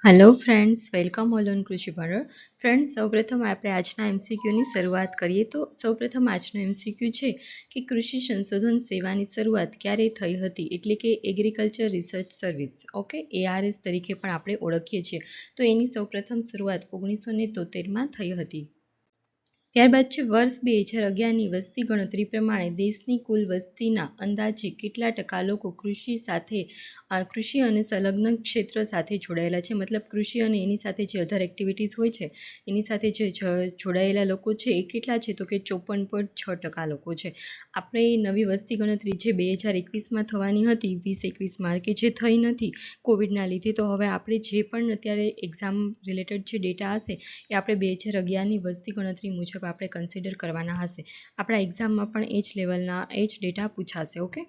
Hello friends, welcome all on કૃષિ ભણતર. Friends, સૌપ્રથમ આપણે આજના એમસીક્યુની શરૂઆત કરીએ તો સૌપ્રથમ આજનો એમસીક્યુ છે કે કૃષિ સંશોધન સેવાની શરૂઆત ક્યારે થઈ હતી, એટલે કે agriculture research service, okay, ARS તરીકે પણ આપણે ઓળખીએ છીએ. તો એની સૌપ્રથમ શરૂઆત 1973માં થઈ હતી. ત્યારબાદ છે વર્ષ 2011ની વસ્તી ગણતરી પ્રમાણે દેશની કુલ વસ્તીના અંદાજે કેટલા ટકા લોકો કૃષિ અને સંલગ્ન ક્ષેત્ર સાથે જોડાયેલા છે, મતલબ કૃષિ અને એની સાથે જે અધર એક્ટિવિટીઝ હોય છે એની સાથે જે જોડાયેલા લોકો છે એ કેટલા છે, તો કે 54.6% લોકો છે. આપણે નવી વસ્તી ગણતરી જે 2021માં થવાની હતી 2021માં, કે જે થઈ નથી કોવિડના લીધે, તો હવે આપણે જે પણ અત્યારે એક્ઝામ રિલેટેડ જે ડેટા હશે એ આપણે 2011ની વસ્તી ગણતરી મુજબ આપણે કન્સિડર કરવાના હશે. આપણા એક્ઝામમાં પણ એ જ લેવલના એ જ ડેટા પૂછાશે. ઓકે,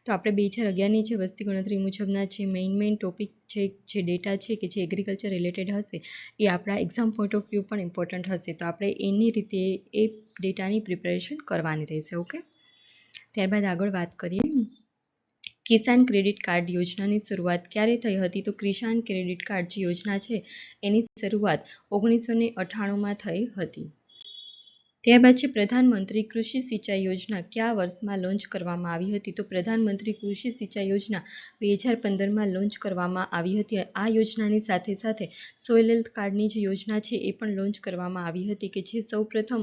તો આપણે 2011ની જે વસ્તી ગણતરી મુજબના જે મેઇન ટોપિક છે, જે ડેટા છે કે જે એગ્રીકલ્ચર રિલેટેડ હશે એ આપણા એક્ઝામ પોઈન્ટ ઓફ વ્યૂ પણ ઇમ્પોર્ટન્ટ હશે, તો આપણે એની રીતે એ ડેટાની પ્રિપેરેશન કરવાની રહેશે. ઓકે, ત્યારબાદ આગળ વાત કરીએ. કિસાન ક્રેડિટ કાર્ડ યોજનાની શરૂઆત ક્યારે થઈ હતી, તો કિસાન ક્રેડિટ કાર્ડ જે યોજના છે એની શરૂઆત 1998માં થઈ હતી. ત્યારબાદ છે પ્રધાનમંત્રી કૃષિ સિંચાઈ યોજના કયા વર્ષમાં લોન્ચ કરવામાં આવી હતી, તો પ્રધાનમંત્રી કૃષિ સિંચાઈ યોજના 2015માં લોન્ચ કરવામાં આવી હતી. આ યોજનાની સાથે સાથે સોઇલ હેલ્થ કાર્ડની જે યોજના છે એ પણ લોન્ચ કરવામાં આવી હતી, કે જે સૌપ્રથમ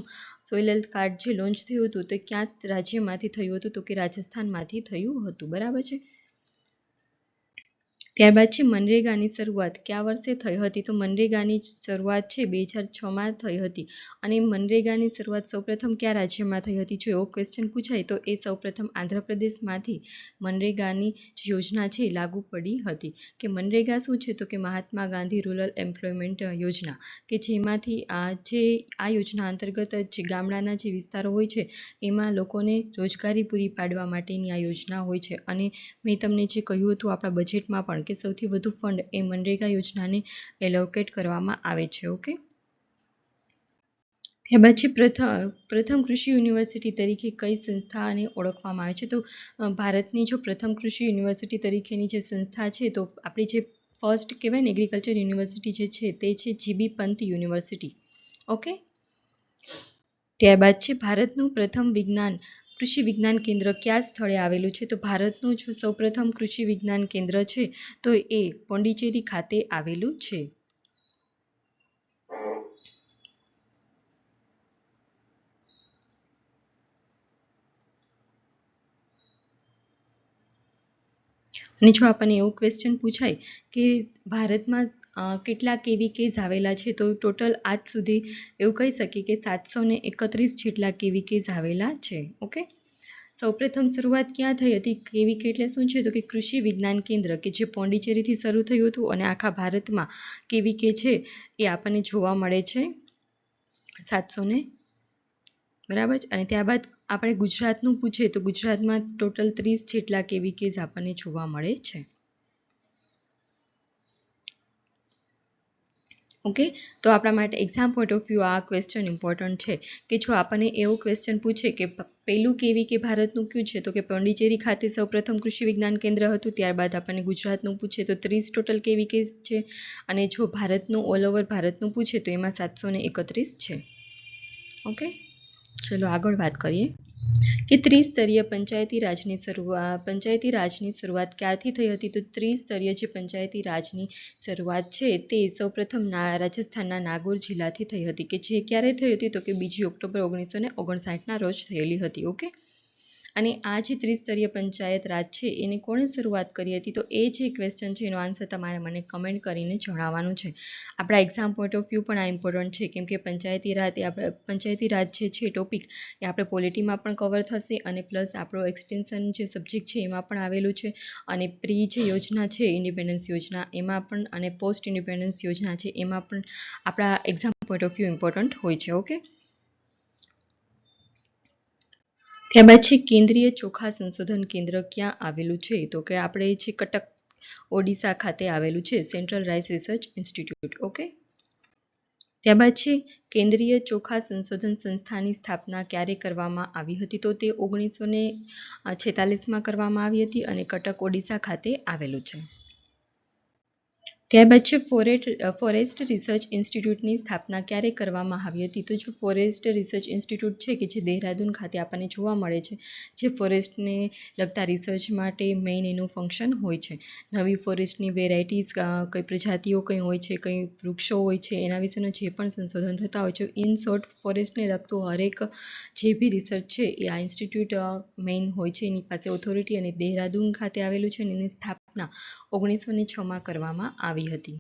સોઇલ હેલ્થ કાર્ડ જે લોન્ચ થયું હતું તે ક્યાં રાજ્યમાંથી થયું હતું, તો કે રાજસ્થાનમાંથી થયું હતું. બરાબર છે. ત્યારબાદ છે મનરેગાની શરૂઆત કયા વર્ષે થઈ હતી, તો મનરેગાની શરૂઆત છે 2006માં થઈ હતી. અને મનરેગાની શરૂઆત સૌપ્રથમ કયા રાજ્યમાં થઈ હતી, જો એવો ક્વેશ્ચન પૂછાય તો એ સૌપ્રથમ આંધ્રપ્રદેશમાંથી મનરેગાની જે યોજના છે લાગુ પડી હતી. કે મનરેગા શું છે, તો કે મહાત્મા ગાંધી રૂરલ એમ્પ્લોયમેન્ટ યોજના, કે જેમાંથી આ યોજના અંતર્ગત જે ગામડાના જે વિસ્તારો હોય છે એમાં લોકોને રોજગારી પૂરી પાડવા માટેની આ યોજના હોય છે. અને મેં તમને જે કહ્યું હતું આપણા બજેટમાં પણ કે સૌથી વધુ ફંડ એ મનરેગા યોજનાને એલોકેટ કરવામાં આવે છે. ઓકે, ત્યારબાદ છે પ્રથમ કૃષિ યુનિવર્સિટી તરીકે કઈ સંસ્થાને ઓળખવામાં આવે છે, તો ભારતની જો પ્રથમ કૃષિ યુનિવર્સિટી તરીકેની જે સંસ્થા છે, તો આપણી જે ફર્સ્ટ કહેવાય ને એગ્રીકલ્ચર યુનિવર્સિટી જે છે તે છે GB પંત યુનિવર્સિટી. ઓકે, ત્યારબાદ છે ભારતનું પ્રથમ કૃષિ વિજ્ઞાન કેન્દ્ર કયા સ્થળે આવેલું છે, તો ભારતનું જો સૌપ્રથમ કૃષિ વિજ્ઞાન કેન્દ્ર છે તો એ પોંડિચેરી ખાતે આવેલું છે. અને જો આપણને એવો ક્વેશ્ચન પૂછાય કે ભારતમાં કેટલા KVKs આવેલા છે, તો ટોટલ આજ સુધી એવું કહી શકીએ કે 731 જેટલા KVKs આવેલા છે. ઓકે, સૌપ્રથમ શરૂઆત ક્યાં થઈ હતી, KVK એટલે શું છે, તો કે કૃષિ વિજ્ઞાન કેન્દ્ર, કે જે પોંડિચેરીથી શરૂ થયું હતું અને આખા ભારતમાં KVK છે એ આપણને જોવા મળે છે 700 બરાબર છે. અને ત્યારબાદ આપણે ગુજરાતનું પૂછીએ તો ગુજરાતમાં ટોટલ 30 જેટલા KVKs આપણને જોવા મળે છે. ઓકે, તો આપણા માટે એક્ઝામ પોઈન્ટ ઓફ વ્યૂ આ ક્વેશ્ચન ઇમ્પોર્ટન્ટ છે, કે જો આપણને એવો ક્વેશ્ચન પૂછે કે પહેલું KVK ભારતનું કયું છે, તો કે પોંડિચેરી ખાતે સૌપ્રથમ કૃષિ વિજ્ઞાન કેન્દ્ર હતું. ત્યારબાદ આપણને ગુજરાતનું પૂછે તો 30 ટોટલ KVK છે, અને જો ભારતનું ઓલ ઓવર ભારતનું પૂછે તો એમાં 731 છે. ઓકે, ચલો આગળ વાત કરીએ કે ત્રિસ્તરીય પંચાયતી રાજની શરૂઆત ક્યારથી થઈ હતી, તો ત્રિસ્તરીય જે પંચાયતી રાજની શરૂઆત છે તે સૌપ્રથમ રાજસ્થાનના નાગોર જિલ્લાથી થઈ હતી, કે જે ક્યારે થઈ હતી, તો કે 2 ઓક્ટોબર 1959ના રોજ થયેલી હતી. ઓકે, અને આ જે ત્રિસ્તરીય પંચાયત રાજ છે એને કોણે શરૂઆત કરી હતી, તો એ જે ક્વેશ્ચન છે એનો આન્સર તમારે મને કમેન્ટ કરીને જણાવવાનું છે. આપણા એક્ઝામ પોઈન્ટ ઓફ વ્યૂ પણ આ ઇમ્પોર્ટન્ટ છે, કેમ કે પંચાયતી રાજ જે છે ટોપિક એ આપણે પોલિટીમાં પણ કવર થશે, અને પ્લસ આપણો એક્સટેન્શન જે સબ્જેક્ટ છે એમાં પણ આવેલું છે, અને પ્રી જે યોજના છે ઇન્ડિપેન્ડન્સ યોજના એમાં પણ, અને પોસ્ટ ઇન્ડિપેન્ડન્સ યોજના છે એમાં પણ આપણા exam point of view important હોય છે. ઓકે, ત્યારબાદ છે કેન્દ્રીય ચોખા સંશોધન કેન્દ્ર ક્યાં આવેલું છે, તો કે આપણે છે કટક ઓડિશા ખાતે આવેલું છે, central rice research institute. Okay, ત્યારબાદ છે કેન્દ્રીય ચોખા સંશોધન સંસ્થાની સ્થાપના ક્યારે કરવામાં આવી હતી, તો તે 1946માં કરવામાં આવી હતી, અને કટક ઓડિશા ખાતે આવેલું છે. ત્યારબાદ છે ફોરેસ્ટ રિસર્ચ ઇન્સ્ટિટ્યૂટની સ્થાપના ક્યારે કરવામાં આવી હતી? તો જો ફોરેસ્ટ રિસર્ચ ઇન્સ્ટિટ્યૂટ છે કે જે દહેરાદૂન ખાતે આપણને જોવા મળે છે, જે ફોરેસ્ટને લગતા રિસર્ચ માટે મેઇન એનું ફંક્શન હોય છે. નવી ફોરેસ્ટની વેરાયટીઝ, કઈ પ્રજાતિઓ કઈ હોય છે, કઈ વૃક્ષો હોય છે, એના વિશેનો જે પણ સંશોધન થતા હોય છે. ઇન શોર્ટ, ફોરેસ્ટને લગતું હરેક જે બી રિસર્ચ છે એ આ ઇન્સ્ટિટ્યૂટ મેઇન હોય છે, એની પાસે ઓથોરિટી, અને દહેરાદૂન ખાતે આવેલું છે, અને એની સ્થાપના 1906માં કરવામાં આવી હતી.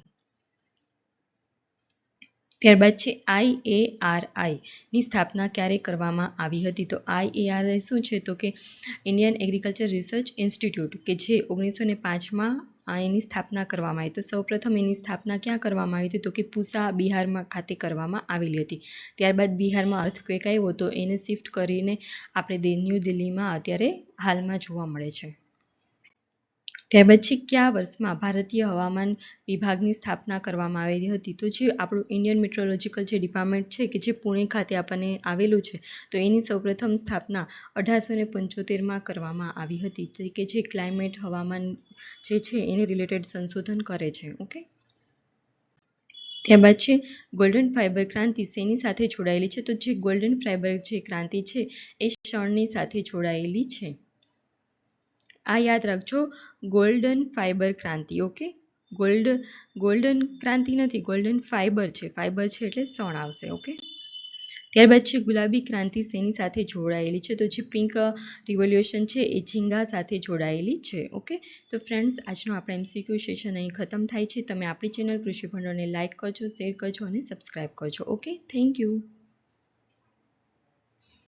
ત્યારબાદ છે IARI ની સ્થાપના ક્યારે કરવામાં આવી હતી? તો IARI શું છે? તો કે ઇન્ડિયન એગ્રીકલ્ચર રિસર્ચ ઇન્સ્ટિટ્યૂટ, કે જે 1905માં એની સ્થાપના કરવામાં આવી. તો સૌપ્રથમ એની સ્થાપના ક્યાં કરવામાં આવી હતી? તો કે પૂસા, બિહારમાં ખાતે કરવામાં આવેલી હતી. ત્યારબાદ બિહારમાં અર્થક્વેક આવ્યો તો એને શિફ્ટ કરીને આપણે ન્યૂ દિલ્હીમાં અત્યારે હાલમાં જોવા મળે છે. ત્યારબાદ છે કયા વર્ષમાં ભારતીય હવામાન વિભાગની સ્થાપના કરવામાં આવેલી હતી? તો જે આપણું ઇન્ડિયન મેટ્રોલોજીકલ જે ડિપાર્ટમેન્ટ છે કે જે પુણે ખાતે આપણને આવેલું છે, તો એની સૌપ્રથમ સ્થાપના 1875માં કરવામાં આવી હતી, કે જે ક્લાઇમેટ, હવામાન જે છે એને રિલેટેડ સંશોધન કરે છે. ઓકે. ત્યારબાદ છે ગોલ્ડન ફાઇબર ક્રાંતિ શેની સાથે જોડાયેલી છે? તો જે ગોલ્ડન ફાઇબર જે ક્રાંતિ છે એ શણની સાથે જોડાયેલી છે. આ યાદ રાખજો, ગોલ્ડન ફાઇબર ક્રાંતિ. ઓકે, ગોલ્ડન ક્રાંતિ નથી, ગોલ્ડન ફાઇબર છે. ફાઇબર છે એટલે શણ આવશે. ઓકે. ત્યારબાદ છે ગુલાબી ક્રાંતિ શેની સાથે જોડાયેલી છે? તો જે પિંક રિવોલ્યુશન છે એ ઝીંગા સાથે જોડાયેલી છે. ઓકે. તો ફ્રેન્ડ્સ, આજનો આપણે MCQ સેશન અહીં ખતમ થાય છે. તમે આપણી ચેનલ કૃષિ ભંડોળને લાઇક કરજો, શેર કરજો અને સબસ્ક્રાઇબ કરજો. Okay, thank you.